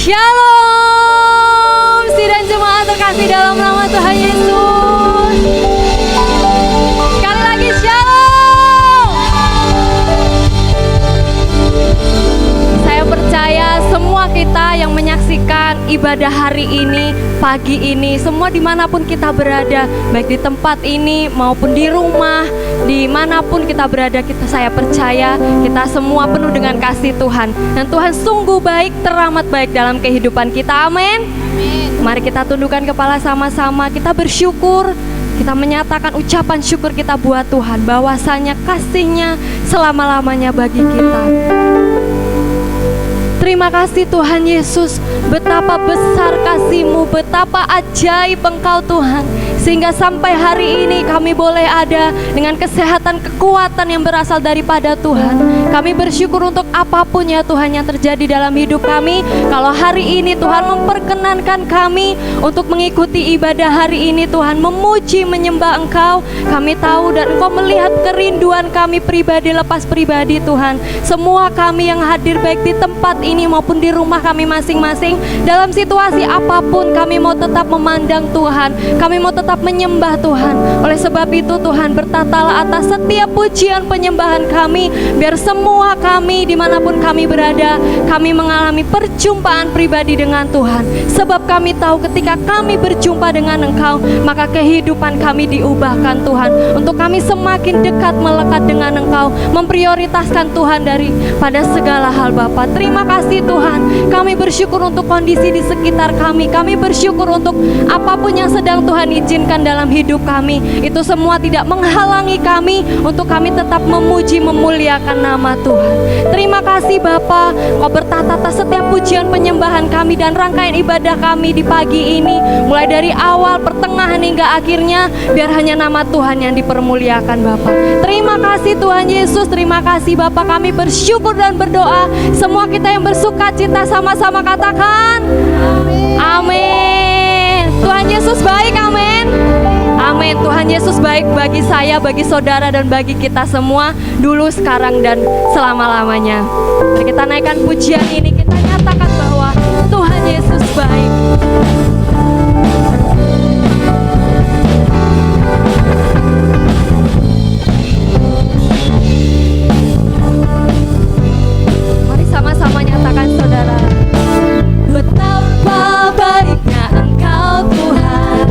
Shalom, sidang jemaat terkasih dalam nama Tuhan Yesus. Sekali lagi shalom. Saya percaya semua kita yang menyaksikan ibadah hari ini, pagi ini, semua dimanapun kita berada, baik di tempat ini maupun di rumah, dimanapun kita berada, saya percaya kita semua penuh dengan kasih Tuhan. Dan Tuhan sungguh baik, teramat baik dalam kehidupan kita. Amin. Mari kita tundukkan kepala sama-sama, kita bersyukur, kita menyatakan ucapan syukur kita buat Tuhan, bahwasanya kasih-Nya selama-lamanya bagi kita. Terima kasih Tuhan Yesus, betapa besar kasih-Mu, betapa ajaib Engkau Tuhan, sehingga sampai hari ini kami boleh ada dengan kesehatan, kekuatan yang berasal daripada Tuhan. Kami bersyukur untuk apapun ya Tuhan yang terjadi dalam hidup kami. Kalau hari ini Tuhan memperkenankan kami untuk mengikuti ibadah hari ini, Tuhan memuji, menyembah Engkau, kami tahu dan Engkau melihat kerinduan kami pribadi lepas pribadi Tuhan. Semua kami yang hadir baik di tempat ini maupun di rumah kami masing-masing, dalam situasi apapun kami mau tetap memandang Tuhan, kami mau tetap menyembah Tuhan. Oleh sebab itu Tuhan, bertatalah atas setiap pujian penyembahan kami, biar semua kami dimanapun kami berada, kami mengalami perjumpaan pribadi dengan Tuhan. Sebab kami tahu ketika kami berjumpa dengan Engkau, maka kehidupan kami diubahkan Tuhan, untuk kami semakin dekat melekat dengan Engkau, memprioritaskan Tuhan daripada segala hal Bapa. Terima kasih Tuhan, kami bersyukur untuk kondisi di sekitar kami, kami bersyukur untuk apapun yang sedang Tuhan izinkan dalam hidup kami. Itu semua tidak menghalangi kami untuk kami tetap memuji, memuliakan nama Tuhan. Terima kasih Bapa, Kau bertata atas setiap pujian penyembahan kami dan rangkaian ibadah kami di pagi ini, mulai dari awal, pertengahan hingga akhirnya, biar hanya nama Tuhan yang dipermuliakan Bapa. Terima kasih Tuhan Yesus, terima kasih Bapa, kami bersyukur dan berdoa. Semua kita yang bersuka cita sama-sama katakan amin. Tuhan Yesus baik, amin. Amin. Tuhan Yesus baik bagi saya, bagi saudara dan bagi kita semua, dulu, sekarang dan selama-lamanya. Mari kita naikkan pujian ini, kita nyatakan bahwa Tuhan Yesus baik. Mari sama-sama nyatakan saudara. Betapa baiknya Engkau Tuhan,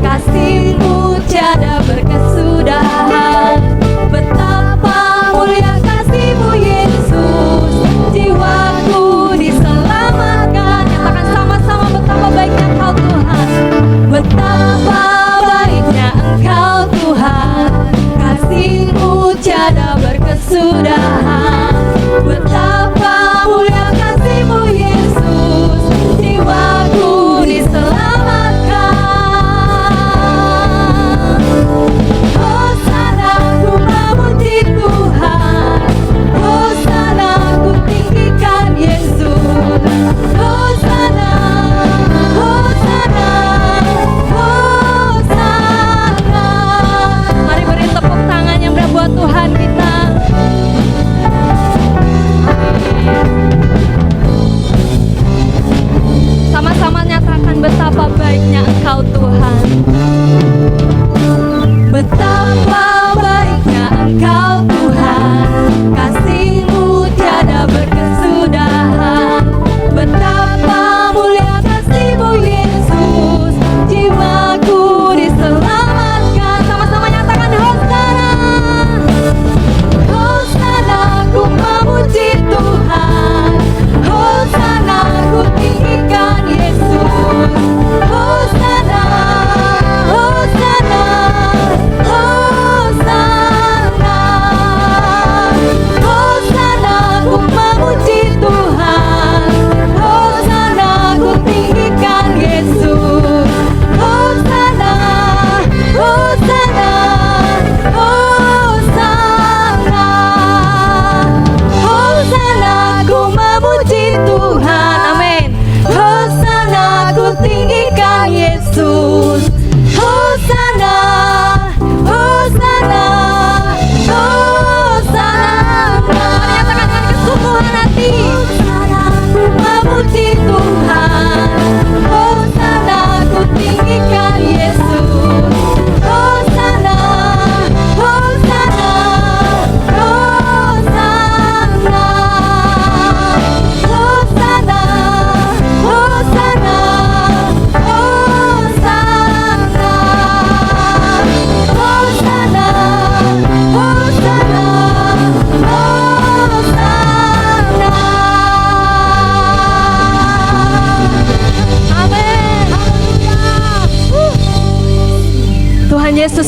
kasih-Mu tiada berkesudahan. Betapa mulia kasih-Mu Yesus, jiwaku diselamatkan. Nyatakan sama-sama, betapa baiknya Engkau Tuhan. Betapa baiknya Engkau Tuhan, kasih-Mu tiada berkesudahan. Betapa mulia kasih-Mu Yesus, jiwaku diselamatkan. Hosana ku memuji Tuhan, Hosana ku tinggikan Yesus. Hosana, Hosana, Hosana. Mari beri tepuk tangan yang berat buat Tuhan kita.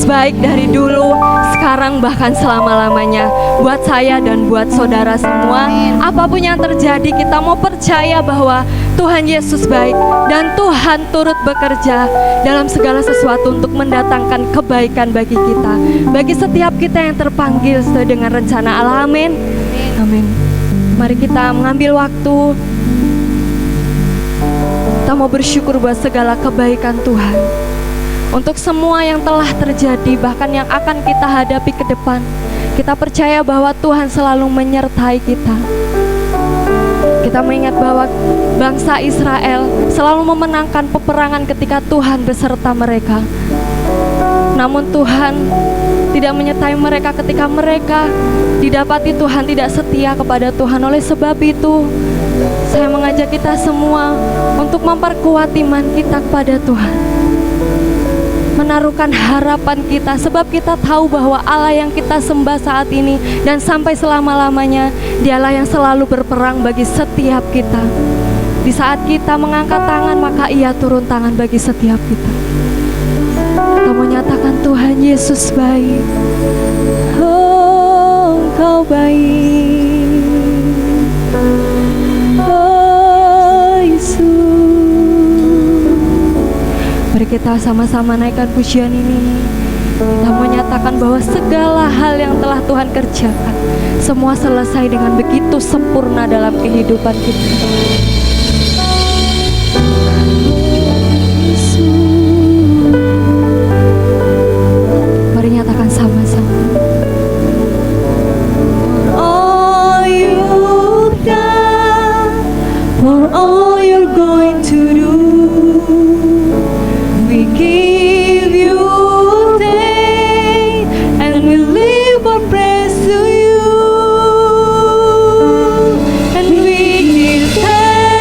baik dari dulu, sekarang, bahkan selama-lamanya. Buat saya dan buat saudara semua, apapun yang terjadi, kita mau percaya bahwa Tuhan Yesus baik dan Tuhan turut bekerja dalam segala sesuatu untuk mendatangkan kebaikan bagi kita, bagi setiap kita yang terpanggil sesuai dengan rencana Allah. Amin. Amin. Mari kita mengambil waktu. Kita mau bersyukur buat segala kebaikan Tuhan, untuk semua yang telah terjadi, bahkan yang akan kita hadapi ke depan. Kita percaya bahwa Tuhan selalu menyertai kita. Kita mengingat bahwa bangsa Israel selalu memenangkan peperangan ketika Tuhan beserta mereka. Namun Tuhan tidak menyertai mereka ketika mereka didapati Tuhan tidak setia kepada Tuhan. Oleh sebab itu, saya mengajak kita semua untuk memperkuat iman kita kepada Tuhan, menaruhkan harapan kita, sebab kita tahu bahwa Allah yang kita sembah saat ini dan sampai selama-lamanya, Dialah yang selalu berperang bagi setiap kita. Di saat kita mengangkat tangan, maka Ia turun tangan bagi setiap kita. Kita menyatakan Tuhan Yesus baik. Oh, Engkau baik. Oh, Yesus. Mari kita sama-sama naikkan pujian ini. Kita menyatakan bahwa segala hal yang telah Tuhan kerjakan, semua selesai dengan begitu sempurna dalam kehidupan kita. Mari nyatakan sama-sama. All you've done, for all you're going to do, we give you thanks and we live our praise to you, and we give thanks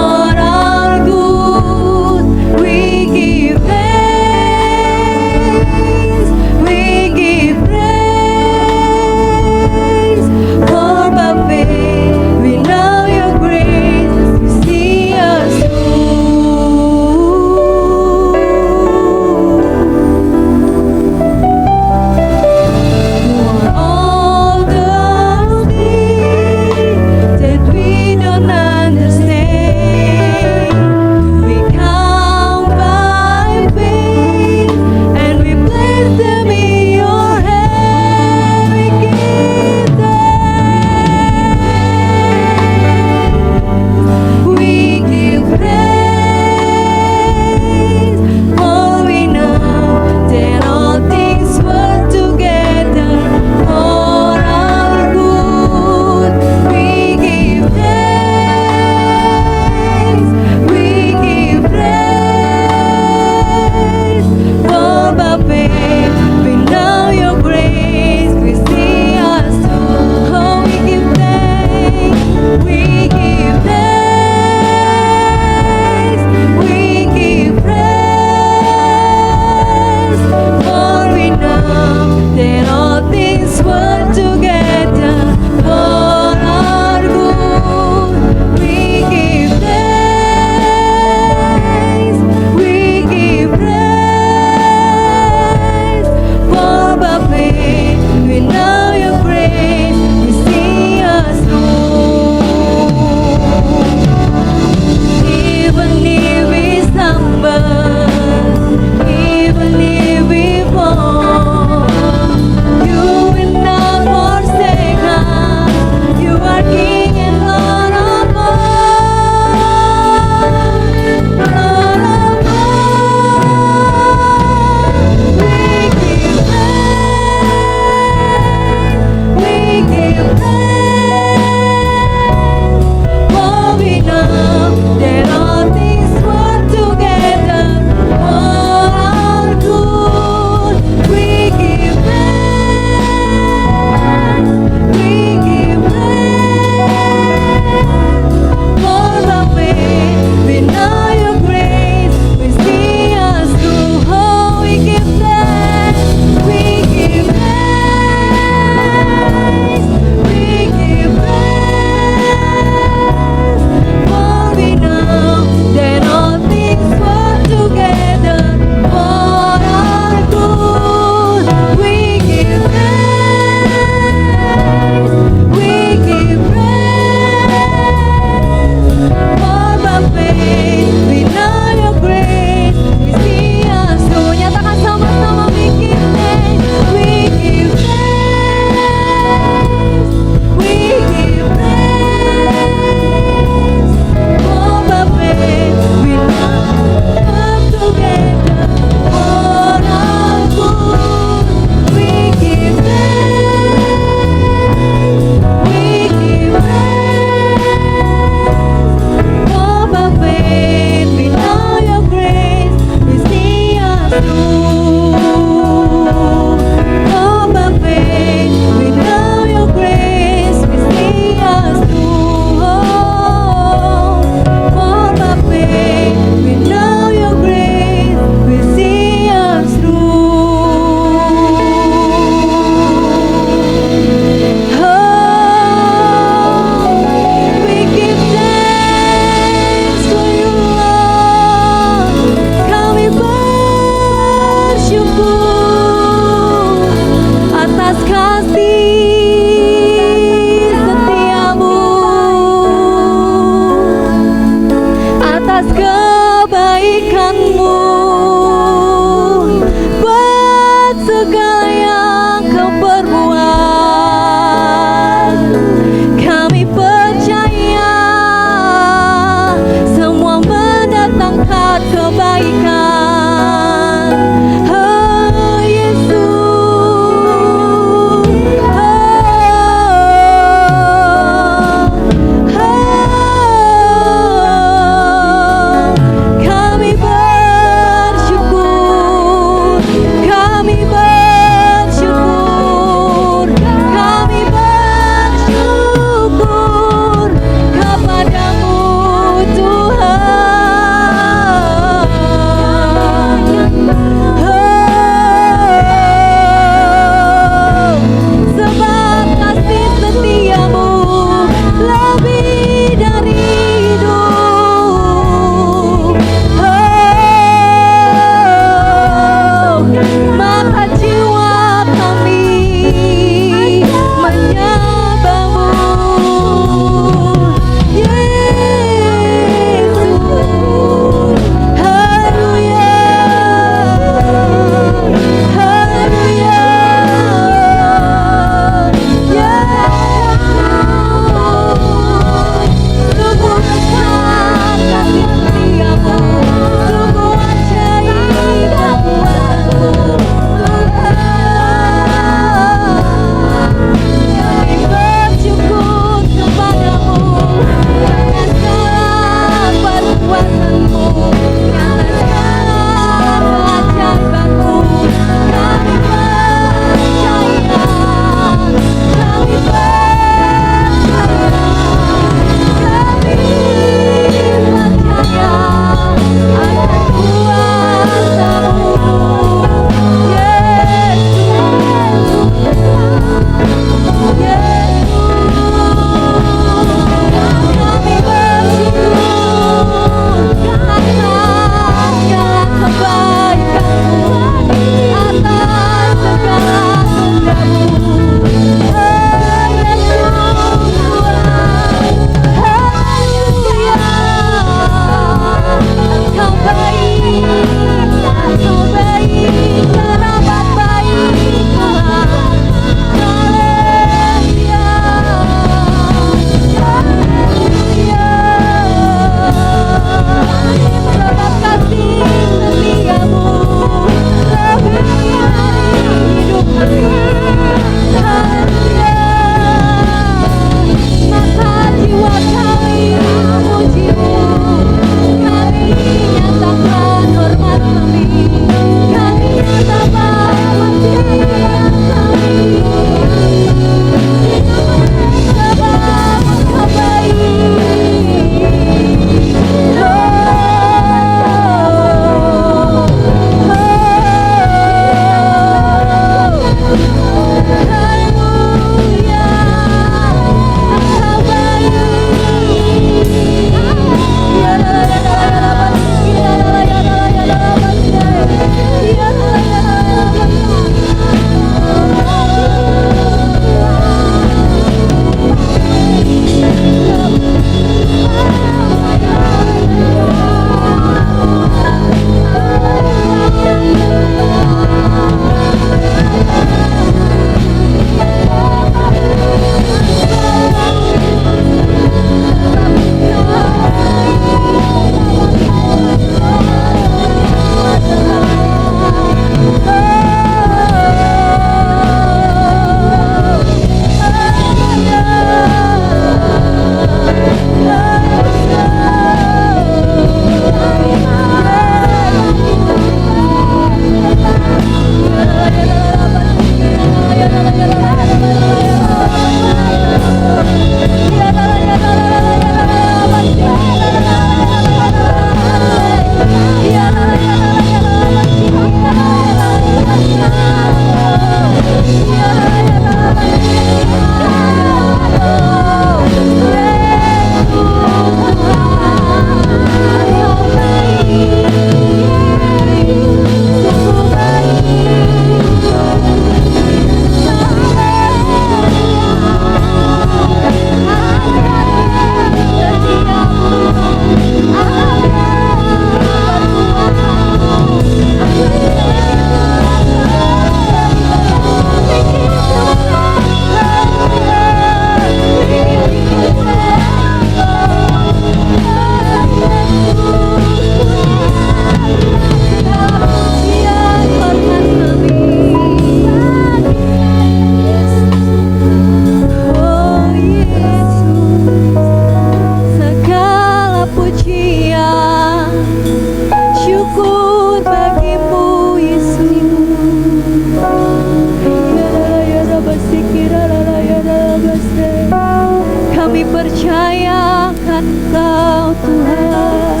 Kami percaya akan Kau Tuhan.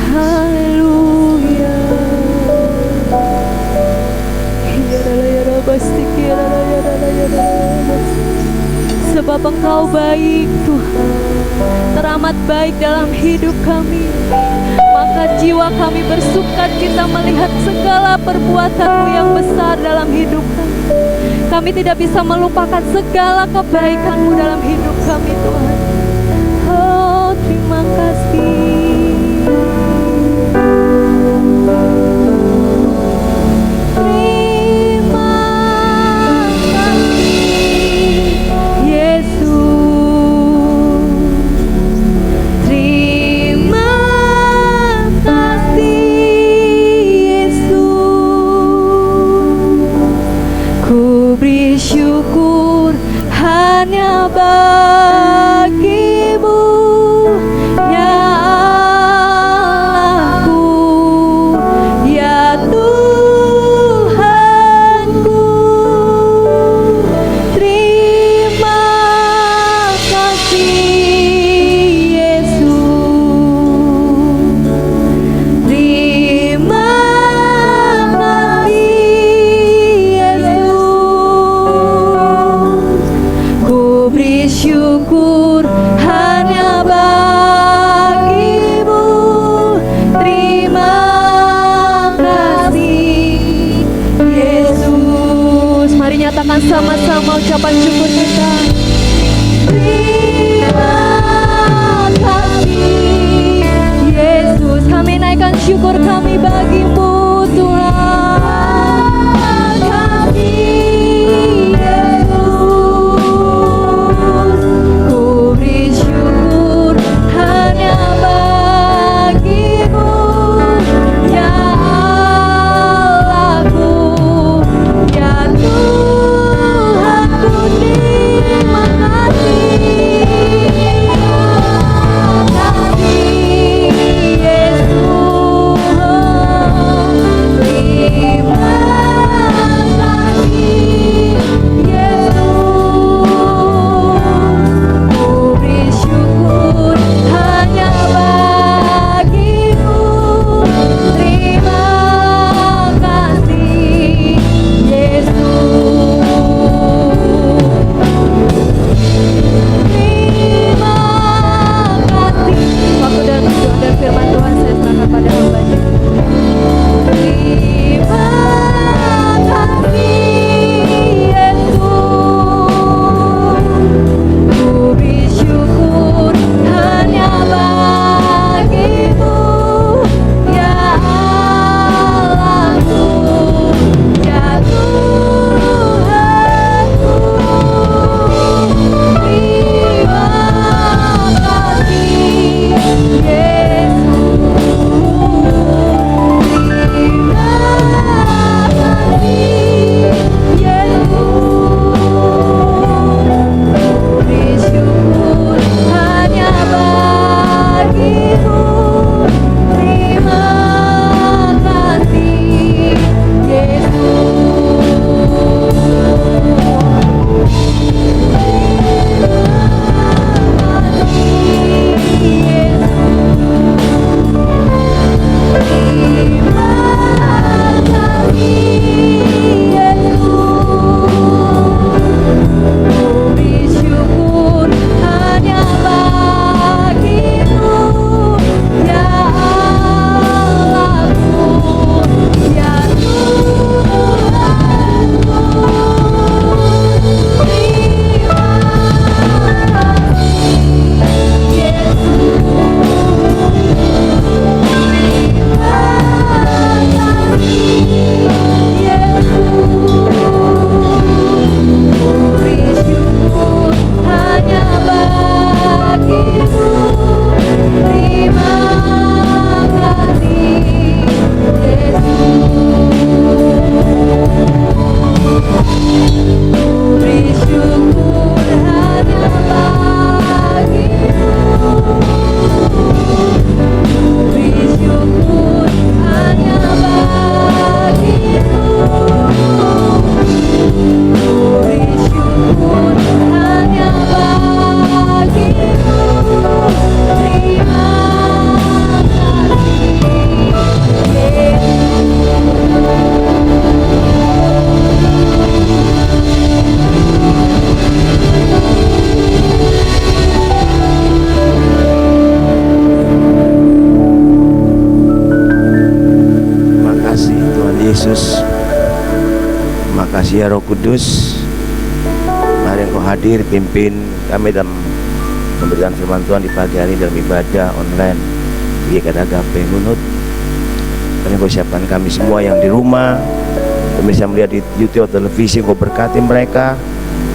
Haleluya. Sebab Engkau baik Tuhan, teramat baik dalam hidup kami. Maka jiwa kami bersukacita melihat segala perbuatan-Mu yang besar dalam hidup kami. Kami tidak bisa melupakan segala kebaikan-Mu dalam hidup kami Tuhan. Oh, terima kasih. Syukur hanya bagi-Mu, ya Allahku, ya Tuhanku. Terima kasih Yesus, terima syukur hanya bagi-Mu. Terima kasih Yesus. Mari nyatakan sama-sama ucapan syukur kita. Terima kasih Yesus. Kami naikkan syukur kami bagi-Mu Tuhan. Yesus. Terima kasih ya Roh Kudus. Mari Engkau hadir, pimpin kami dalam pemberitaan firman Tuhan di pagi hari dalam ibadah online GKI Agape Ngunut. Kami Engkau siapkan kami semua yang di rumah, pemirsa melihat di YouTube atau televisi, Engkau berkati mereka.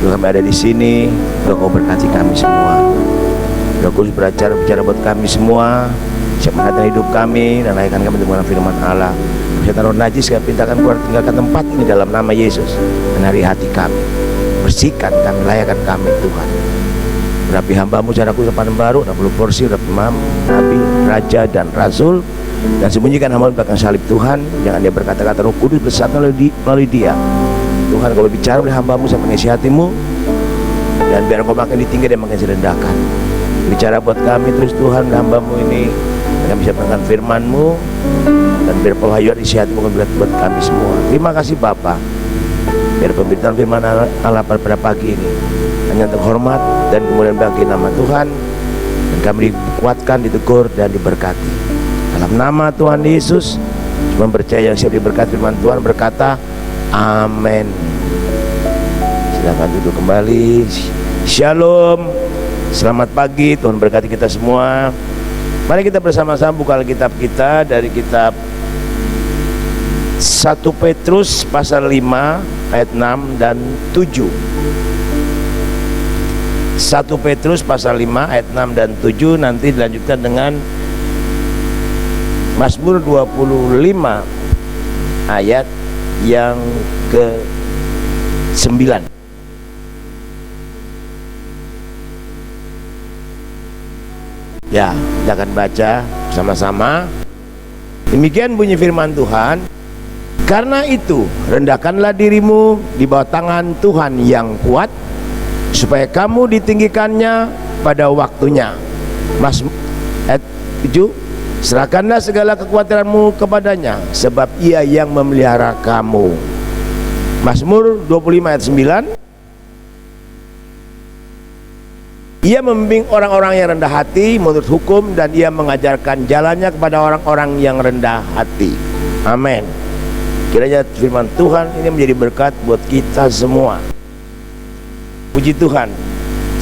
Kalau kami ada di sini, Engkau berkati kami semua. Roh Kudus bicara buat kami semua, siap menghadiri hidup kami dan layakkan kami dengan firman Allah. Setan roh najis kami pintakan keluar, tinggalkan tempat ini dalam nama Yesus. Menari hati kami, bersihkan kami, layakkan kami Tuhan. Berapi hamba-Mu secara khusus baru, 60 porsi, berapa imam, nabi, raja dan rasul, dan sembunyikan hamba di belakang salib Tuhan. Jangan dia berkata-kata, Roh Kudus bersatu melalui dia. Tuhan, kalau bicara oleh hamba-Mu sampai mengisi hati-Mu, dan biar Engkau makin ditinggi dan makin direndahkan. Bicara buat kami terus Tuhan, hamba-Mu ini kami bisa mendengar firman-Mu, dan biar pewahyuan isi hati buat kami semua. Terima kasih Bapa. Biar pemberitaan firman Allah pada pagi ini hanya untuk hormat dan kemudian bagi nama Tuhan, dan kami dikuatkan, ditegur dan diberkati dalam nama Tuhan Yesus. Semua percaya yang siap diberkati firman Tuhan berkata amin. Silakan duduk kembali. Shalom, selamat pagi, Tuhan berkati kita semua. Mari kita bersama-sama buka Alkitab kita dari kitab 1 Petrus pasal 5 ayat 6 dan 7. 1 Petrus pasal 5 ayat 6 dan 7, nanti dilanjutkan dengan Mazmur 25 ayat yang ke-9. Ya, kita akan baca bersama-sama. Demikian bunyi firman Tuhan. Karena itu, rendahkanlah dirimu di bawah tangan Tuhan yang kuat, supaya kamu ditinggikannya pada waktunya. Ayat 7, serahkanlah segala kekhawatiranmu kepadanya, sebab Ia yang memelihara kamu. Mazmur 25 ayat 9. Ia membimbing orang-orang yang rendah hati menurut hukum, dan Ia mengajarkan jalannya kepada orang-orang yang rendah hati. Amin. Kiranya firman Tuhan ini menjadi berkat buat kita semua. Puji Tuhan.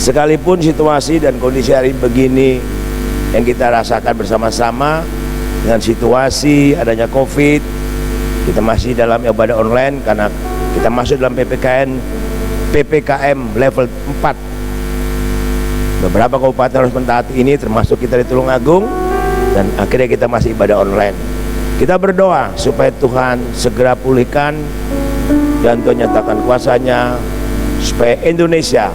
Sekalipun situasi dan kondisi hari begini yang kita rasakan bersama-sama, dengan situasi adanya COVID, kita masih dalam ibadah online karena kita masuk dalam PPKM level 4. Beberapa kabupaten harus mentaati ini, termasuk kita di Tulungagung, dan akhirnya kita masih ibadah online. Kita berdoa supaya Tuhan segera pulihkan dan Tuhan nyatakan kuasanya, supaya Indonesia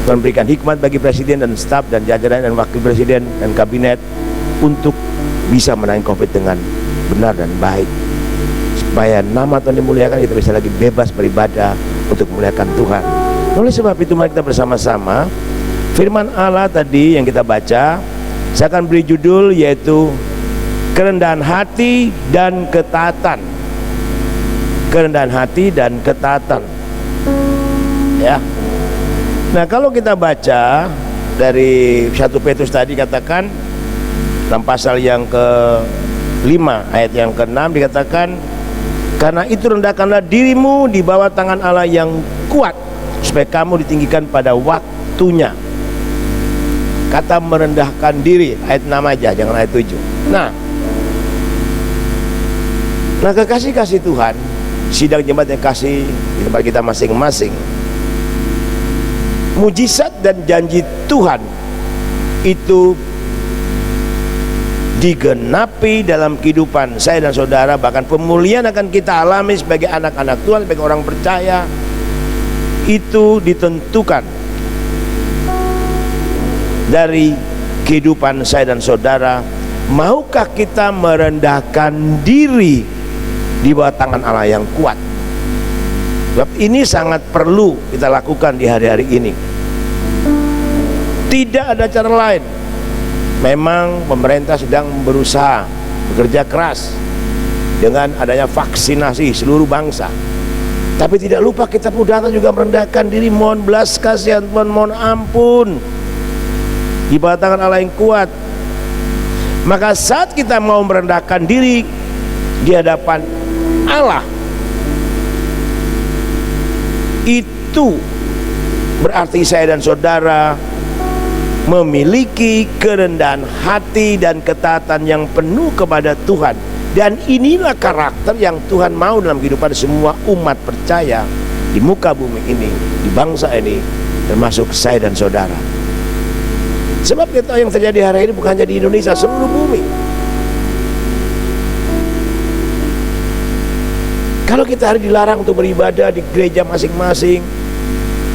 Tuhan berikan hikmat bagi presiden dan staf dan jajaran dan wakil presiden dan kabinet untuk bisa menangani COVID dengan benar dan baik, supaya nama Tuhan dimuliakan, kita bisa lagi bebas beribadah untuk memuliakan Tuhan. Oleh sebab itu mari kita bersama-sama firman Allah tadi yang kita baca. Saya akan beri judul yaitu kerendahan hati dan ketaatan. Kerendahan hati dan ketaatan. Ya. Nah, kalau kita baca dari 1 Petrus tadi katakan dalam pasal yang ke-5 ayat yang ke-6 dikatakan, karena itu rendahkanlah dirimu di bawah tangan Allah yang kuat, supaya kamu ditinggikan pada waktunya. Kata merendahkan diri, ayat 6 aja, jangan ayat 7. Nah kekasih-kasih Tuhan, sidang jemaat yang kasih di tempat kita masing-masing, mujizat dan janji Tuhan itu digenapi dalam kehidupan saya dan saudara. Bahkan pemulihan akan kita alami sebagai anak-anak Tuhan, sebagai orang percaya, itu ditentukan dari kehidupan saya dan saudara. Maukah kita merendahkan diri di bawah tangan Allah yang kuat? Sebab ini sangat perlu kita lakukan di hari-hari ini. Tidak ada cara lain. Memang pemerintah sedang berusaha, bekerja keras dengan adanya vaksinasi seluruh bangsa. Tapi tidak lupa kita perlu datang juga merendahkan diri, mohon belas kasihan Tuhan, mohon ampun di bawah tangan Allah yang kuat. Maka saat kita mau merendahkan diri di hadapan Allah, Itu berarti saya dan saudara memiliki kerendahan hati dan ketaatan yang penuh kepada Tuhan. Dan inilah karakter yang Tuhan mau dalam kehidupan semua umat percaya di muka bumi ini, di bangsa ini, termasuk saya dan saudara. Sebab kita tahu yang terjadi hari ini bukan hanya di Indonesia, seluruh bumi. Kalau kita hari dilarang untuk beribadah di gereja masing-masing,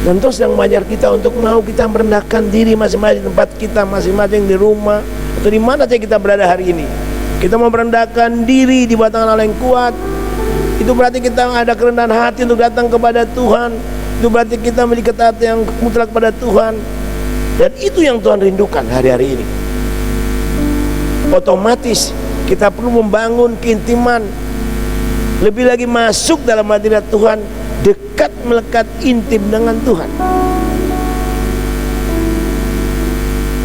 dan terus yang mengajar kita untuk mau kita merendahkan diri masing-masing di tempat kita masing-masing, di rumah atau di mana saja kita berada hari ini, kita mau merendahkan diri di bawah tangan Allah yang kuat. Itu berarti kita ada kerendahan hati untuk datang kepada Tuhan. Itu berarti kita memiliki ketaatan yang mutlak kepada Tuhan. Dan itu yang Tuhan rindukan hari-hari ini. Otomatis kita perlu membangun keintiman, lebih lagi masuk dalam hadirat Tuhan, dekat melekat intim dengan Tuhan.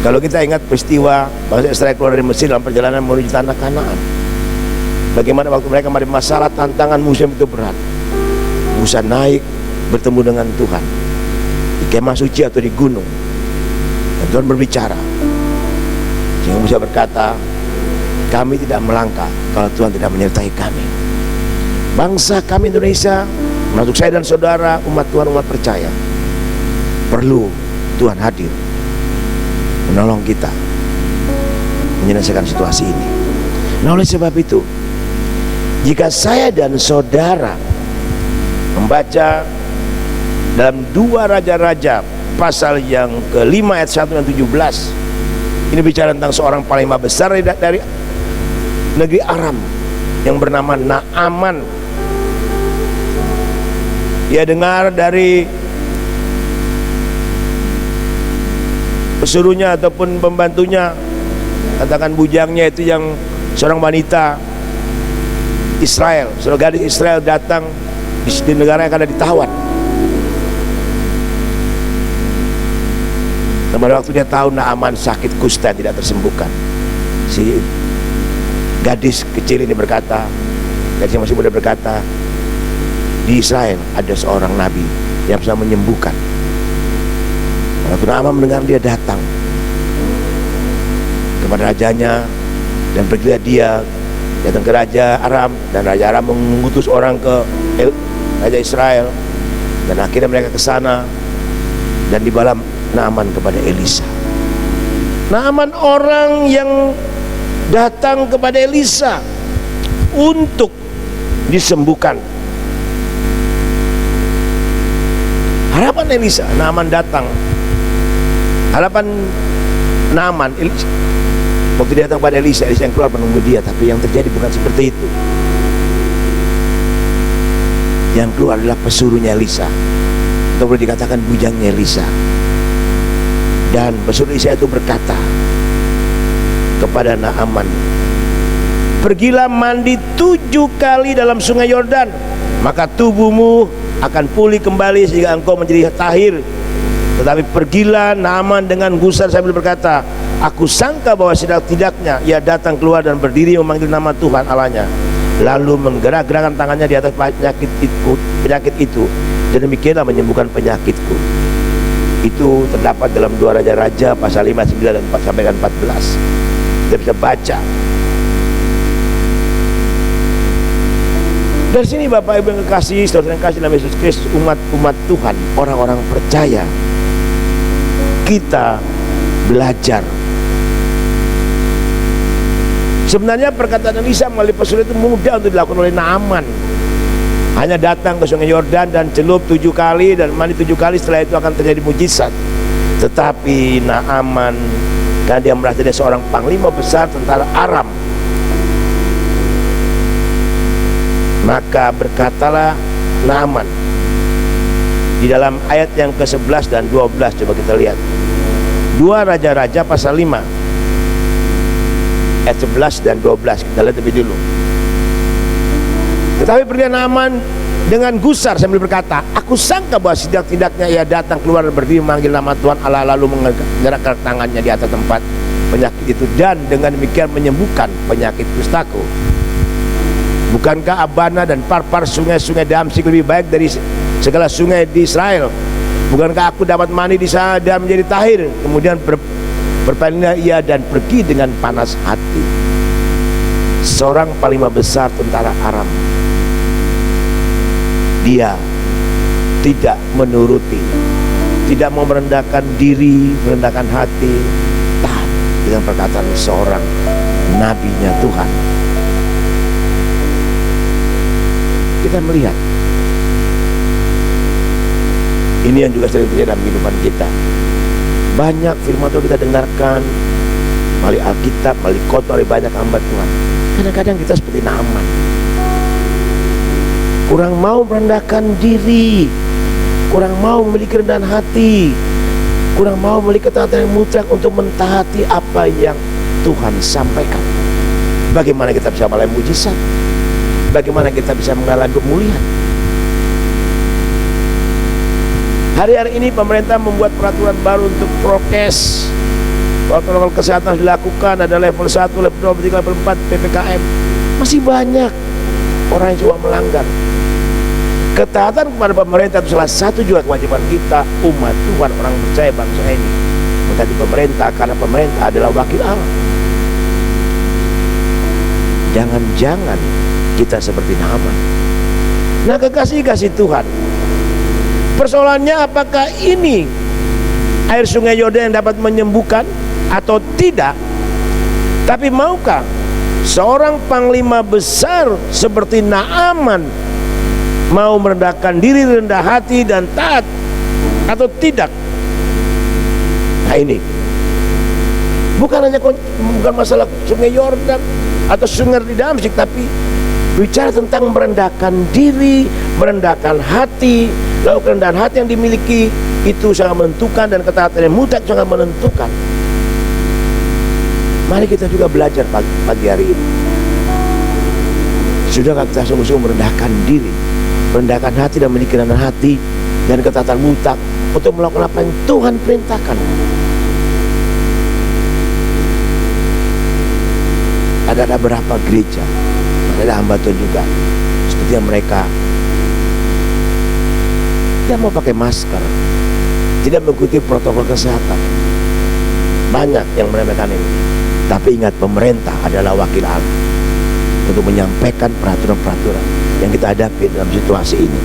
Kalau kita ingat peristiwa bangsa Israel keluar dari Mesir dalam perjalanan menuju tanah Kanaan, bagaimana waktu mereka menghadapi masalah, tantangan musim itu berat, Musa naik bertemu dengan Tuhan di kemah suci atau di gunung, dan Tuhan berbicara sehingga Musa berkata, kami tidak melangkah kalau Tuhan tidak menyertai kami. Bangsa kami Indonesia, termasuk saya dan saudara, umat Tuhan, umat percaya, perlu Tuhan hadir menolong kita menyelesaikan situasi ini. Nah, oleh sebab itu, jika saya dan saudara membaca dalam 2 Raja-Raja pasal yang ke-5 ayat 1 dan 17, ini bicara tentang seorang panglima besar dari negeri Aram yang bernama Naaman. Ia dengar dari pesuruhnya ataupun pembantunya, katakan bujangnya itu, yang seorang wanita Israel, seorang gadis Israel datang di negara yang akan ditawan. Dan pada waktu dia tahu Naaman sakit kusta tidak tersembuhkan, si gadis kecil ini berkata, gadis yang masih muda berkata, di Israel ada seorang nabi yang bisa menyembuhkan. Waktu Naaman mendengar, dia datang kepada rajanya, dan pergilah dia datang ke Raja Aram, dan Raja Aram mengutus orang ke Raja Israel, dan akhirnya mereka ke sana dan dibawa Naaman kepada Elisa. Naaman orang yang datang kepada Elisa untuk disembuhkan. Harapan Elisa, Naaman datang. Harapan Naaman, waktu dia datang pada Elisa, Elisa yang keluar menunggu dia. Tapi yang terjadi bukan seperti itu. Yang keluar adalah pesuruhnya Elisa, atau boleh dikatakan bujangnya Elisa. Dan pesuruh Elisa itu berkata kepada Naaman, pergilah mandi 7 kali dalam sungai Yordan, maka tubuhmu akan pulih kembali sehingga engkau menjadi tahir. Tetapi pergilah Naaman dengan gusar sambil berkata, aku sangka bahwa tidak-tidaknya ia datang keluar dan berdiri memanggil nama Tuhan Allahnya, lalu menggerak-gerakkan tangannya di atas penyakit itu, dan demikianlah menyembuhkan penyakitku. Itu terdapat dalam 2 Raja-Raja pasal 5, 9 dan 4 sampai 14. Kita bisa baca. Dari sini Bapak Ibu yang kekasih, saudara yang kasih dalam Yesus Kristus, umat Tuhan, orang-orang percaya, kita belajar. Sebenarnya perkataan Elisa melalui pesuruh itu mudah untuk dilakukan oleh Naaman. Hanya datang ke sungai Yordan dan celup 7 kali dan mandi 7 kali, setelah itu akan terjadi mujizat. Tetapi Naaman, karena dia merasa dia seorang panglima besar tentara Aram, maka berkatalah Naaman di dalam ayat yang ke-11 dan 12, coba kita lihat 2 Raja-Raja pasal 5 ayat 11 dan 12, kita lihat lebih dulu. Tetapi pergi Naaman dengan gusar sambil berkata, aku sangka bahwa tidak-tidaknya ia datang keluar dan berdiri memanggil nama Tuhan Allah, lalu menggerakkan tangannya di atas tempat penyakit itu, dan dengan demikian menyembuhkan penyakit kustaku. Bukankah Abana dan Parpar, sungai-sungai Damsik lebih baik dari segala sungai di Israel. Bukankah aku dapat mandi di sana dan menjadi tahir? Kemudian berpaling ia dan pergi dengan panas hati. Seorang panglima besar tentara Aram, dia tidak menuruti, tidak mau merendahkan diri, merendahkan hati, taat dengan perkataan seorang nabinya Tuhan. Kita melihat ini yang juga sering terjadi dalam kehidupan kita. Banyak firman Tuhan kita dengarkan melalui Alkitab, melalui khotbah, melalui banyak hamba Tuhan. Kadang-kadang kita seperti Naaman, kurang mau merendahkan diri, kurang mau memiliki kerendahan hati, kurang mau memiliki ketaatan yang mutlak untuk mentaati apa yang Tuhan sampaikan. Bagaimana kita bisa mengalami mujizat? Bagaimana kita bisa mengalami kemuliaan? Hari-hari ini pemerintah membuat peraturan baru untuk prokes. Protokol kesehatan harus dilakukan, ada level 1, level 2, level 3, level 4, PPKM. Masih banyak orang yang coba melanggar. Ketaatan kepada pemerintah itu salah satu juga kewajiban kita, umat Tuhan, orang percaya bangsa ini. Mentaati pemerintah karena pemerintah adalah wakil Allah. Jangan-jangan kita seperti Naaman. Nah, kekasih-kasih Tuhan, persoalannya apakah ini air sungai Yordan yang dapat menyembuhkan atau tidak? Tapi maukah seorang panglima besar seperti Naaman mau merendahkan diri, rendah hati dan taat atau tidak? Nah, ini bukan hanya bukan masalah sungai Yordan atau sungai di Damsyik, tapi bicara tentang merendahkan diri, merendahkan hati. Lalu kerendahan hati yang dimiliki itu sangat menentukan, dan ketaatan yang mutlak sangat menentukan. Mari kita juga belajar pagi hari ini. Sudahkah kita sungguh-sungguh merendahkan diri, merendahkan hati dan memiliki kerendahan hati dan ketaatan mutlak untuk melakukan apa yang Tuhan perintahkan? Ada beberapa gereja, ada hamba Tuhan juga seperti yang mereka tidak mau pakai masker, tidak mengikuti protokol kesehatan. Banyak yang meremehkan ini. Tapi ingat, pemerintah adalah wakil Allah untuk menyampaikan peraturan-peraturan yang kita hadapi dalam situasi ini.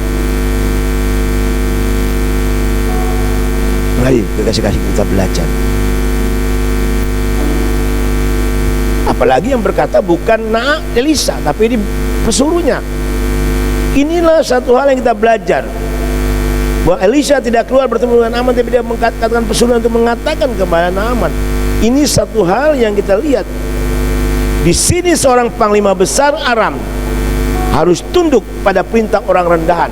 Mari kekasih-kasih kita belajar. Apalagi yang berkata bukan Elisa, tapi ini pesuruhnya. Inilah satu hal yang kita belajar, bahwa Elisa tidak keluar bertemu dengan Naaman, tapi dia mengatakan pesuruh untuk mengatakan kepada Naaman. Ini satu hal yang kita lihat. Di sini seorang panglima besar Aram harus tunduk pada perintah orang rendahan.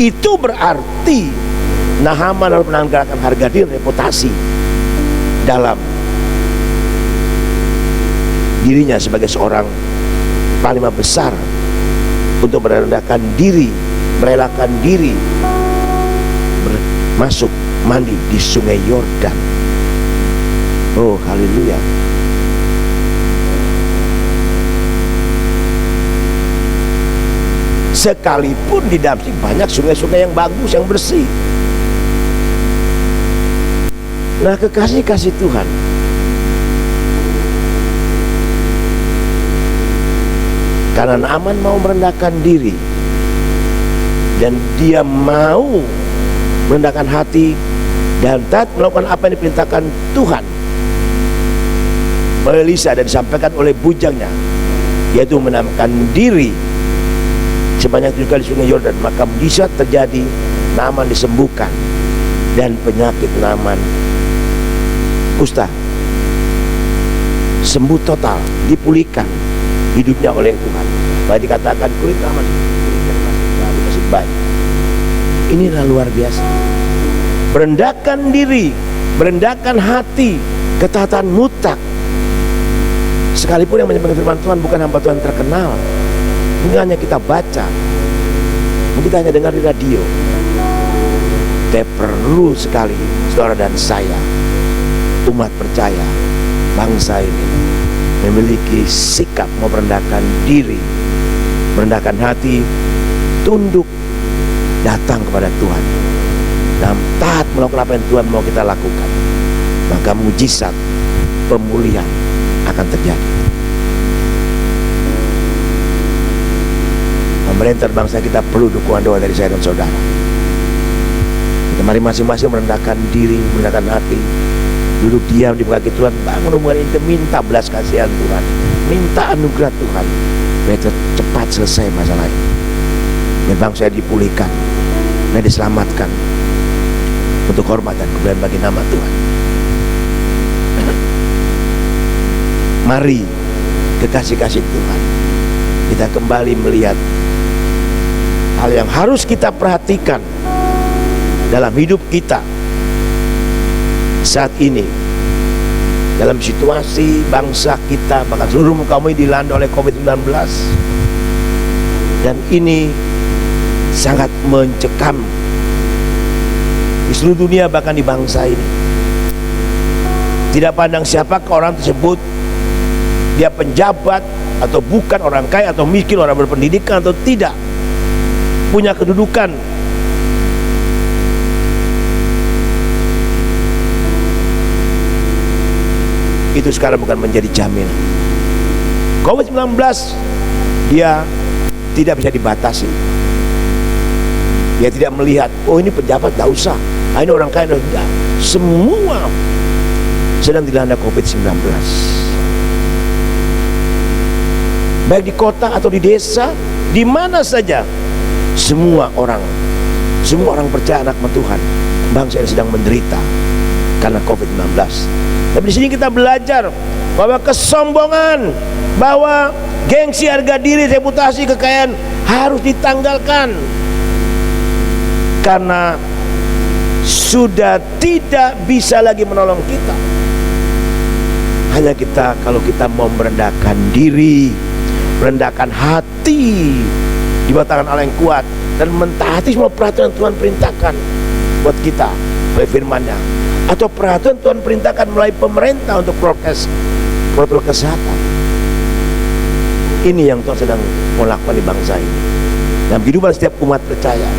Itu berarti Naaman harus menanggalkan harga diri, reputasi dalam dirinya sebagai seorang panglima besar untuk merendahkan diri, merelakan diri masuk mandi di sungai Yordan. Oh, haleluya. Sekalipun di Damsyik banyak sungai-sungai yang bagus, yang bersih. Nah, kekasih-kasih Tuhan, karena Naaman mau merendahkan diri dan dia mau merendahkan hati dan taat melakukan apa yang diperintahkan Tuhan oleh Elisa dan disampaikan oleh bujangnya, yaitu menambahkan diri sebanyak 7 kali sungai Yordan, maka bisa terjadi Naaman disembuhkan dan penyakit Naaman, kusta, sembuh total, dipulihkan hidupnya oleh Tuhan. Bahkan dikatakan kulit Naaman masih baik. Inilah luar biasa. Merendahkan diri, merendahkan hati, ketaatan mutlak. Sekalipun yang menyampaikan firman Tuhan bukan hamba Tuhan terkenal, mungkin hanya kita baca, mungkin kita hanya dengar di radio. Tapi perlu sekali saudara dan saya, umat percaya, bangsa ini memiliki sikap merendahkan diri, merendahkan hati, tunduk datang kepada Tuhan dan taat melakukan apa yang Tuhan mau kita lakukan, maka mujizat pemulihan akan terjadi. Pemerintah bangsa kita perlu dukungan doa dari saya dan saudara. Kita mari masing-masing merendahkan diri, merendahkan hati, duduk diam di kaki Tuhan, bangun hubungan intim, minta belas kasihan Tuhan, minta anugerah Tuhan, biar cepat selesai masalah ini, biar bangsa dipulihkan, biar diselamatkan, untuk hormat dan kemuliaan bagi nama Tuhan. Mari kekasih-kasih Tuhan, kita kembali melihat hal yang harus kita perhatikan dalam hidup kita saat ini, dalam situasi bangsa kita, bahkan seluruh muka bumi dilanda oleh COVID-19, dan ini sangat mencekam di seluruh dunia, bahkan di bangsa ini. Tidak pandang siapakah orang tersebut, dia penjabat atau bukan, orang kaya atau miskin, orang berpendidikan atau tidak, punya kedudukan, itu sekarang bukan menjadi jaminan. COVID-19 dia tidak bisa dibatasi. Dia tidak melihat, oh ini pejabat, tidak usah, ini orang kaya, tidak. Semua sedang dilanda COVID-19, baik di kota atau di desa, di mana saja. Semua orang percaya, anak Tuhan, bangsa ini sedang menderita karena COVID-19. Tapi di sini kita belajar bahwa kesombongan, bahwa gengsi, harga diri, reputasi, kekayaan harus ditanggalkan, karena sudah tidak bisa lagi menolong kita. Hanya kita, kalau kita mau merendahkan diri, merendahkan hati di bawah tangan Allah yang kuat, dan mentaati semua peraturan Tuhan perintahkan buat kita oleh firman-Nya, atau peraturan Tuhan perintahkan melalui pemerintah untuk protokol kesehatan. Ini yang Tuhan sedang melakukan di bangsa ini, dalam kehidupan setiap umat percaya.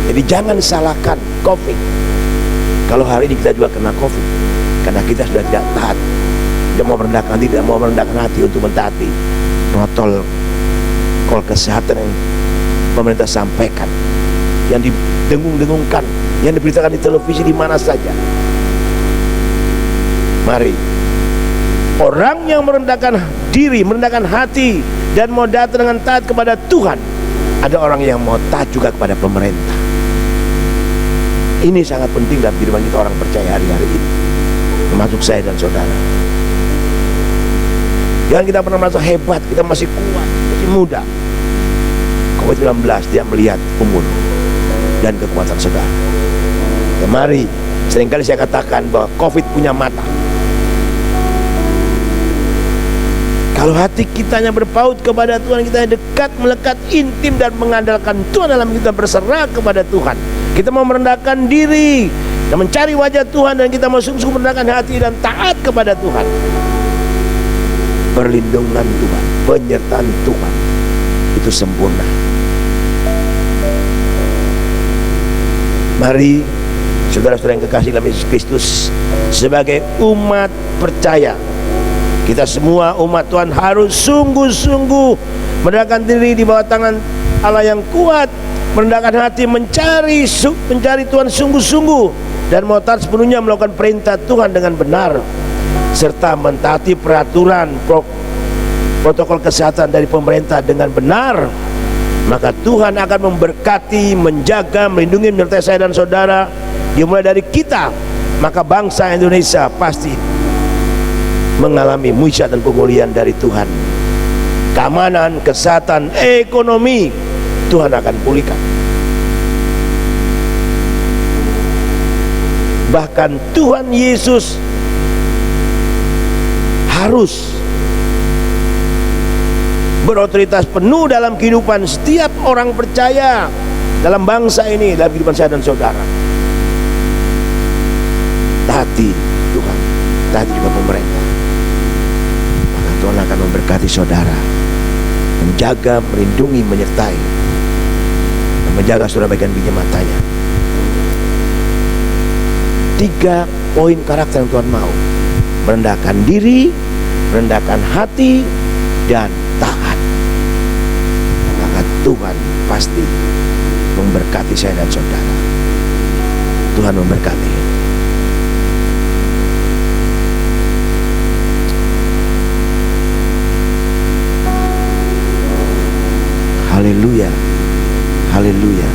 Jadi jangan salahkan COVID kalau hari ini kita juga kena COVID, karena kita sudah tidak taat, tidak mau merendahkan hati untuk mentaati protokol kesehatan yang pemerintah sampaikan, yang didengung-dengungkan, yang diberitakan di televisi, di mana saja. Mari orang yang merendahkan diri, merendahkan hati, dan mau datang dengan taat kepada Tuhan, ada orang yang mau taat juga kepada pemerintah. Ini sangat penting dalam kehidupan kita orang percaya hari-hari ini, termasuk saya dan saudara. Jangan kita pernah merasa hebat, kita masih kuat, masih muda. COVID-19 dia melihat umur dan kekuatan saudara. Mari, seringkali saya katakan bahwa COVID punya mata. Kalau hati kitanya berpaut kepada Tuhan, kita dekat, melekat, intim, dan mengandalkan Tuhan dalam kita berserah kepada Tuhan, kita mau merendahkan diri dan mencari wajah Tuhan, dan kita mau sungguh-sungguh merendahkan hati dan taat kepada Tuhan, perlindungan Tuhan, penyertaan Tuhan itu sempurna. Mari saudara-saudara yang kekasih dalam Yesus Kristus, sebagai umat percaya, kita semua umat Tuhan harus sungguh-sungguh merendahkan diri di bawah tangan Allah yang kuat, merendahkan hati, mencari Tuhan sungguh-sungguh, dan mau taat sepenuhnya melakukan perintah Tuhan dengan benar, serta mentaati peraturan protokol kesehatan dari pemerintah dengan benar. Maka Tuhan akan memberkati, menjaga, melindungi, menyertai saya dan saudara, dimulai dari kita. Maka bangsa Indonesia pasti mengalami mujizat dan pemulihan dari Tuhan. Keamanan, kesehatan, ekonomi Tuhan akan pulihkan. Bahkan Tuhan Yesus harus berotoritas penuh dalam kehidupan setiap orang percaya dalam bangsa ini, dalam kehidupan saya dan saudara. Taati Tuhan, taati juga pemerintah, maka Tuhan akan memberkati saudara, menjaga, melindungi, menyertai, menjaga saudara bagian biji matanya. 3 poin karakter yang Tuhan mau: merendahkan diri, merendahkan hati, dan taat. Maka Tuhan pasti memberkati saya dan saudara. Tuhan memberkati. Haleluya, haleluya.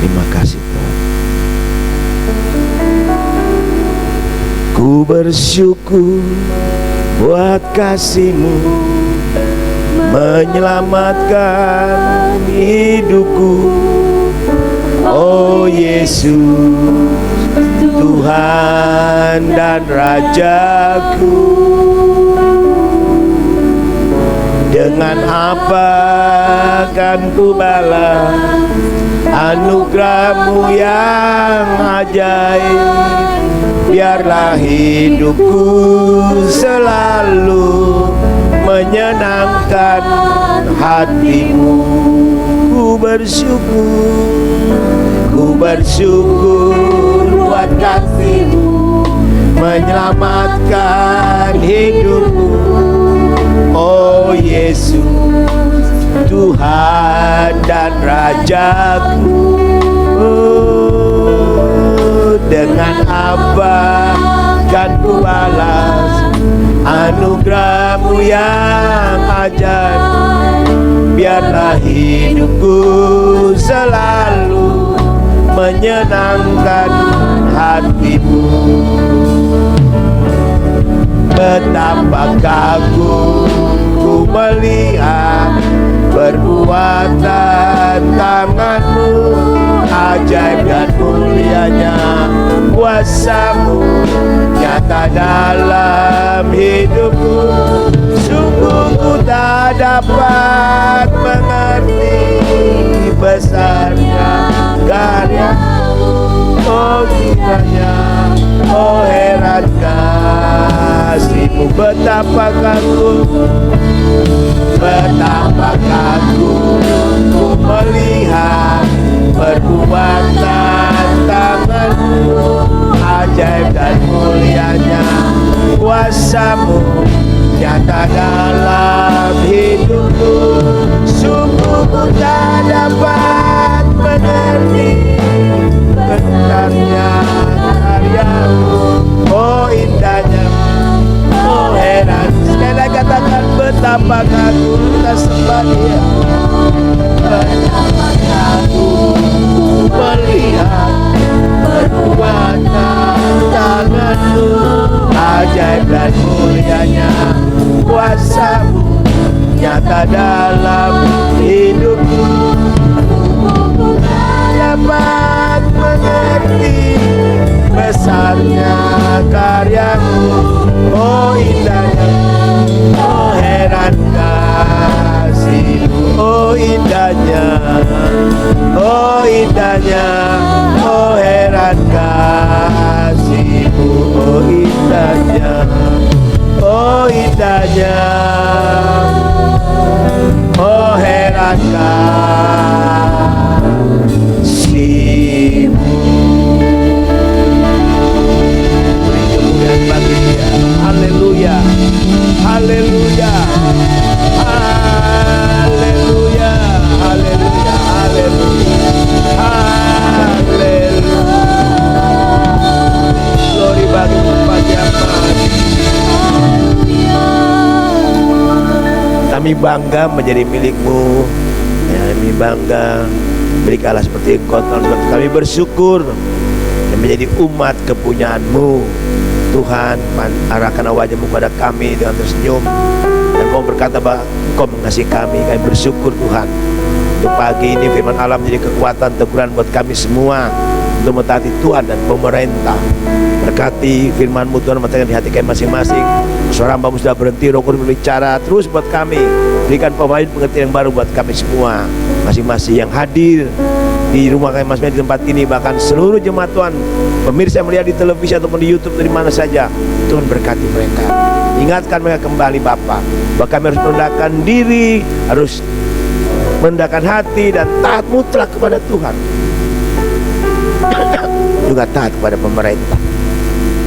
Terima kasih Tuhan. Ku bersyukur buat kasih-Mu menyelamatkan hidupku. Oh Yesus, Tuhan dan Rajaku. Dengan apa kan ku balas anugerah-Mu yang ajaib? Biarlah hidupku selalu menyenangkan hati-Mu. Ku bersyukur buat kasih-Mu menyelamatkan hidupku. Oh Yesus, Tuhan dan Rajaku. Oh, dengan apa kan ku balas anugerah-Mu yang ajaib? Biarlah hidupku selalu menyenangkan hati-Mu. Betapa kagumku melihat perbuatan tangan-Mu, ajaib dan mulianya kuasa-Mu nyata dalam hidupku. Sungguh ku tak dapat mengerti besarnya karya-Mu. Oh kiranya, oh heran kasih-Mu. Betapa kagum ku melihat perbuatan tangan-Mu, ajaib dan mulianya kuasa-Mu nyata dalam hidupku. Sungguh ku tak dapat mengerti besarnya karya-Mu. Oh indahnya, oh heran. Sekali lagi katakan, betapa kagum. Kita sembah Dia. Betapa kagum melihat perbuatan tangan-Mu, ajaib dan mulianya kuasa-Mu nyata dalam hidupku. Dapat mengerti besarnya karya-Mu. Oh indahnya, oh heran kasih-Mu. Oh indahnya, oh indahnya, oh heran kasih-Mu. Oh indahnya, oh indahnya, oh heran kasih-Mu. Beri kemuliaan bagi Dia. Haleluya, haleluya, haleluya, haleluya, haleluya, haleluya. Glory bagi Bapa Jaman. Kami bangga menjadi milik-Mu. Kami bangga milik Allah seperti Engkau. Kami bersyukur dan menjadi umat kepunyaan-Mu. Tuhan, arahkan wajah-Mu kepada kami dengan tersenyum, dan Kau berkata bahwa Engkau mengasihi kami. Kami bersyukur Tuhan. Untuk pagi ini firman Allah menjadi kekuatan teguran buat kami semua untuk mentaati Tuhan dan pemerintah. Berkati firman-Mu Tuhan, mengatakan di hati kami masing-masing. Suara hamba-Mu sudah berhenti, Roh Kudus berbicara terus buat kami. Berikan pemahaman pengertian yang baru buat kami semua, masing-masing yang hadir di rumah kami masing-masing, di tempat ini, bahkan seluruh jemaat Tuhan, pemirsa yang melihat di televisi ataupun di YouTube, dari mana saja. Tuhan berkati mereka. Ingatkan mereka kembali Bapa, bahwa kami harus merendahkan diri, harus merendahkan hati dan taat mutlak kepada Tuhan. Juga taat kepada pemerintah.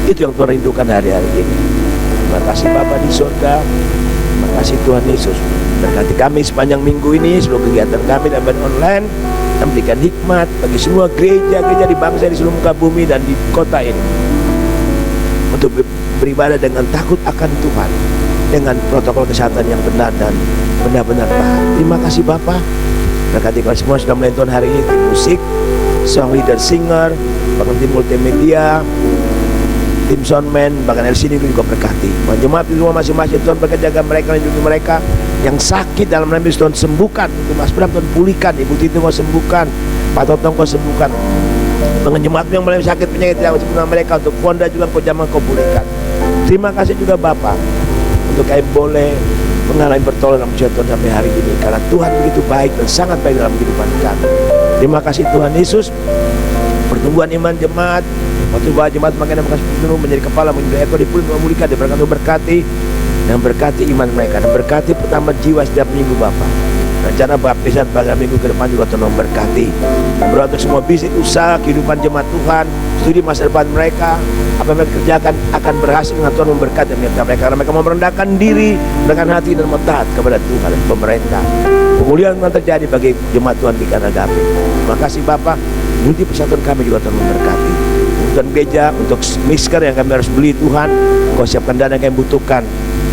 Itu yang Tuhan rindukan hari-hari ini. Terima kasih Bapa di surga. Terima kasih Tuhan Yesus. Berkati kami sepanjang minggu ini, seluruh kegiatan kami dan online, dan berikan hikmat bagi semua gereja-gereja di bangsa di seluruh muka bumi dan di kota ini, untuk beribadah dengan takut akan Tuhan, dengan protokol kesehatan yang benar dan benar-benar taat. Terima kasih Bapa. Berkati kami semua sudah mulai Tuhan hari ini, tim musik, song leader, singer, bahkan tim multimedia, tim soundman, bahkan LCD juga berkati. Jemaat di rumah masing-masing Tuhan berjaga mereka, lindungi mereka. Yang sakit dalam nama Yesus Tuhan sembuhkan. Untuk Mas Bram Tuhan pulihkan, Ibu Titi Kau sembuhkan, Pak Totong Kau sembuhkan. Dengan jemaat yang mulai sakit penyakit yang sembuhkan mereka, untuk Ponda juga Kau jamah Kau pulihkan. Terima kasih juga Bapa, untuk kami boleh mengalami pertolongan Tuhan sampai hari ini, karena Tuhan begitu baik dan sangat baik dalam kehidupan kami. Terima kasih Tuhan Yesus. Pertumbuhan iman jemaat, waktu bahwa jemaat makin penuh menjadi kepala, menjadi ekor, dipulih, memulihkan, berkati dan berkati iman mereka, dan berkati pertambah jiwa setiap minggu Bapa. Rencana baptisan pada minggu ke depan juga Tuhan memberkati. Berdoa untuk semua bisnis, usaha, kehidupan jemaat Tuhan, studi masa depan mereka, apa yang mereka kerjakan akan berhasil dengan Tuhan memberkati mereka, karena mereka mau merendahkan diri, merendahkan hati dan taat kepada Tuhan dan pemerintah. Pemulihan yang terjadi bagi jemaat Tuhan di Kanagape. Terima kasih Bapa. Unity persatuan kami juga Tuhan memberkati. Untuk gereja, untuk masker yang kami harus beli Tuhan, Kau siapkan dana yang kami butuhkan.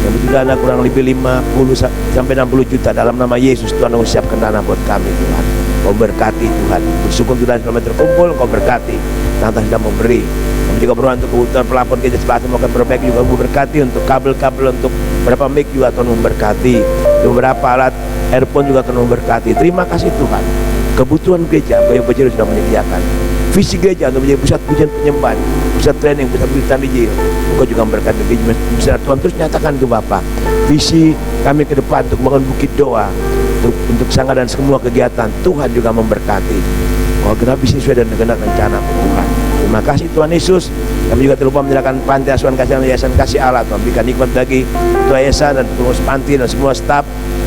Yang butuh dana kurang lebih 50 sampai 60 juta. Dalam nama Yesus Tuhan, Kau siapkan dana buat kami Tuhan. Kau berkati Tuhan. Bersyukur Tuhan selama terkumpul, Kau berkati. Nanti sudah memberi. Kami juga berdoa untuk kebutuhan pelapor gereja sebatas mau perbaiki juga Kau berkati. Untuk kabel-kabel, untuk beberapa mic juga Tuhan memberkati. Beberapa alat earphone juga Tuhan memberkati. Terima kasih Tuhan. Kebutuhan gereja, Bapak Ibu sudah menyediakan. Visi gereja untuk menjadi pusat pujian penyembahan, pusat training, pusat pemberitaan Injil. Engkau juga memberkati gereja. Bisa Tuhan terus nyatakan ke Bapak visi kami ke depan untuk membangun bukit doa, untuk sangat dan semua kegiatan. Tuhan juga memberkati. Kau gerak bisnis sesuai dan dengan rencana Tuhan. Terima kasih Tuhan Yesus. Kami juga terlupa menyerahkan panti asuhan kasih dan yayasan kasih Allah. Tuhan berikan nikmat bagi ketua yayasan dan pengurus panti dan semua staf,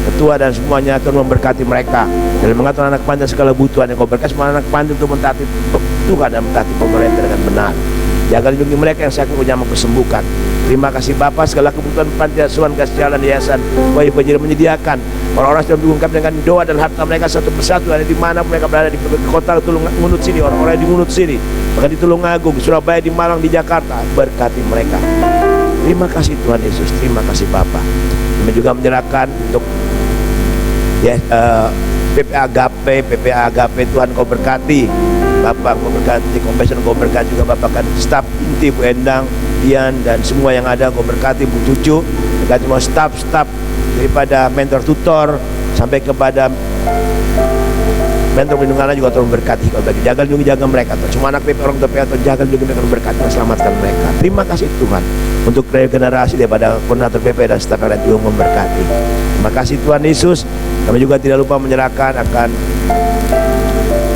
ketua dan semuanya. Tuhan memberkati mereka dan mengatur anak panti segala kebutuhan. Yang Kau berkati semua anak panti untuk mentaati Tuhan dan mentaati pemerintah dengan benar. Jaga lindungi mereka yang sakit, Kau jamah kesembuhkan. Terima kasih Bapa, segala kebutuhan panti asuhan kasih Allah dan yayasan Kau menyediakan. Orang-orang sudah diungkap dengan doa dan harta mereka satu persatu. Ada di mana mereka berada, di kota Tulung Ngunut sini, orang-orang di Ngunut sini, bahkan di Tulungagung, Surabaya, di Malang, di Jakarta. Berkati mereka. Terima kasih Tuhan Yesus. Terima kasih Bapa. Kami juga menyerahkan untuk PPA Agape Tuhan Kau berkati. Bapak Kau berkati, Compassion Kau berkati juga Bapak kan staf inti Bu Endang, Dian dan semua yang ada Kau berkati, Bu Cucu, berkati semua staf daripada mentor tutor sampai kepada mentor perlindungan juga Tuhan berkati. Kau bagi jaga lindungi jaga mereka. Semua anak PP, orang tua PPA Tuhan jaga lindungi mereka, berkati dan selamatkan mereka. Terima kasih Tuhan untuk regenerasi daripada koordinator PP dan staf lain juga memberkati. Terima kasih Tuhan Yesus. Kami juga tidak lupa menyerahkan akan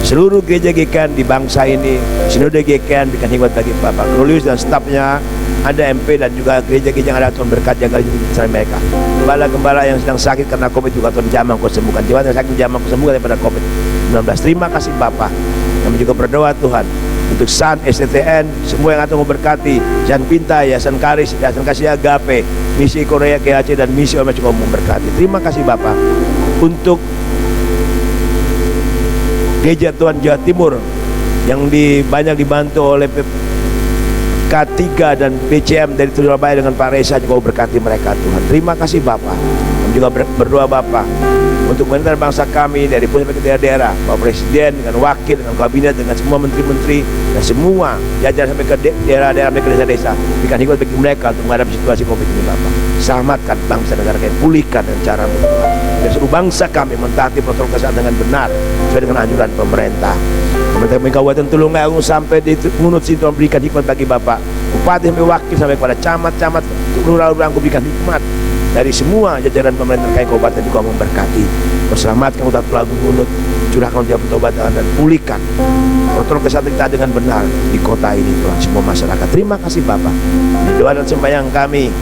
seluruh gereja GKN di bangsa ini, sinode GKN, berikan hikmat bagi Bapak Krolius dan stafnya, ada MP dan juga gereja-gereja yang ada. Tuhan berkat jaga lindungi mereka. Gembala-gembala yang sedang sakit karena COVID juga Tuhan jamah Kau sembuhkan. Jiwa yang sakit jamah Kau sembuhkan daripada COVID-19. Terima kasih Bapak. Kami juga berdoa Tuhan untuk SAN, STTN, semua yang Kau berkati, Jan Pinta, Yayasan Karis, Yayasan Kasih Agape, Misi Korea GHC dan Misi Omes Kau memberkati. Terima kasih Bapak untuk Gereja Tuhan Jawa Timur yang banyak dibantu oleh K3 dan BCM dari Surabaya dengan Pak Reza. Kau berkati mereka Tuhan. Terima kasih Bapak. Kami juga berdoa Bapak untuk pemerintah bangsa kami dari pusat ke daerah-daerah, Pak Presiden dengan wakil, dengan kabinet, dengan semua menteri-menteri dan semua jajaran sampai ke daerah-daerah, ke desa-desa. Berikan hikmat bagi mereka untuk menghadapi situasi COVID ini Bapak. Selamatkan bangsa negara kami, pulihkan dengan cara-Mu dan seluruh bangsa kami mentaati protokol kesehatan dengan benar sesuai dengan anjuran pemerintah. Pemerintah Kabupaten Tulungagung sampai di Ngunut sini Tuhan berikan hikmat bagi Bapak. Bupati sampai wakil sampai kepada camat-camat, lurah-lurah Kau berikan hikmat dari semua jajaran pemerintah terkait kabupaten juga memberkati. Kau selamatkan Kota Tulagung Ngunut, curahkan jalan pertobatan dan pulihkan protokol kesehatan kita dengan benar di kota ini Tuhan, semua masyarakat. Terima kasih Bapak. Di doa dan sembahyang kami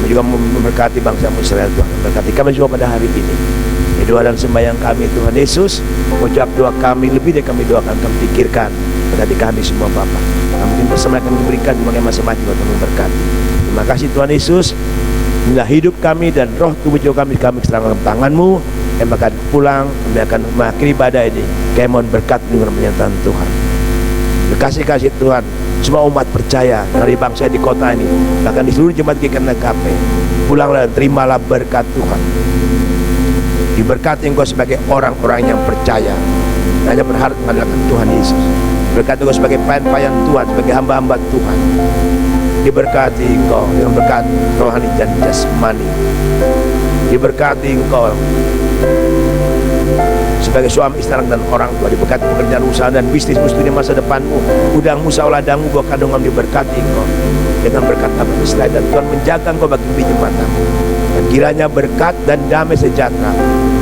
Kau juga memberkati bangsa Israel Tuhan. Berkati kami semua pada hari ini. Di doa dan sembahyang kami Tuhan Yesus, ucap doa kami lebih dari kami doakan, kami pikirkan. Berkati kami semua Bapa. Kami bersama akan diberikan berbagai macam-macam Tuhan memberkati. Terima kasih Tuhan Yesus. Inilah hidup kami dan roh tubuh jiwa kami serahkan dalam tangan-Mu. Kami akan pulang, kami akan mengakhiri ibadah ini. Kami mohon berkat dengan pernyataan Tuhan. Berkasih-kasih Tuhan, semua umat percaya dari bangsa di kota ini, bahkan di seluruh jemaat GKP, pulanglah dan terimalah berkat Tuhan. Diberkati engkau sebagai orang-orang yang percaya, hanya berharap mengandalkan Tuhan Yesus. Berkati engkau sebagai pelayan Tuhan, sebagai hamba-hamba Tuhan. Diberkati engkau dengan berkat rohani dan jasmani. Diberkati engkau sebagai suami, istri dan orang tua. Diberkati pekerjaan, usaha dan bisnis di masa depanmu. Udangmu, sauladangmu, buah kandungan diberkati engkau dengan berkat Abraham Israel, dan Tuhan menjaga engkau bagi biji matamu. Dan kiranya berkat dan damai sejahtera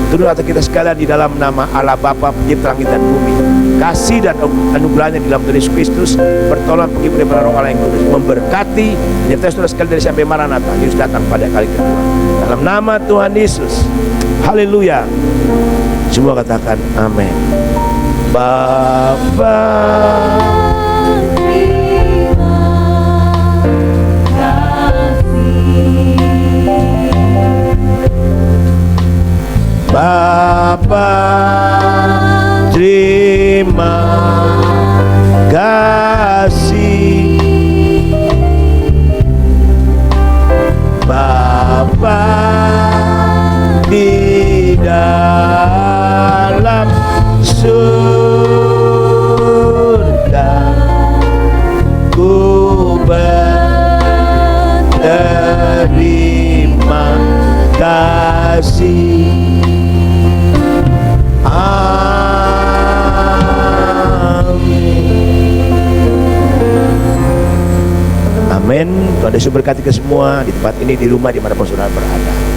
turun atas kita sekalian di dalam nama Allah Bapa pencipta langit dan bumi. Kasih dan anugerahnya di dalam Tuhan Yesus Kristus, pertolongan penghibur daripada Roh Allah yang kudus, memberkati menyertai saudara sekalian dari sampai Maranatha, Yesus datang pada kali kedua. Dalam nama Tuhan Yesus, haleluya. Semua katakan amin. Bapa, Bapa, terima kasih. Bapa di dalam surga, ku berterima kasih. Amin. Tuhan Yesus berkati ke semua di tempat ini, di rumah, dimanapun saudara berada.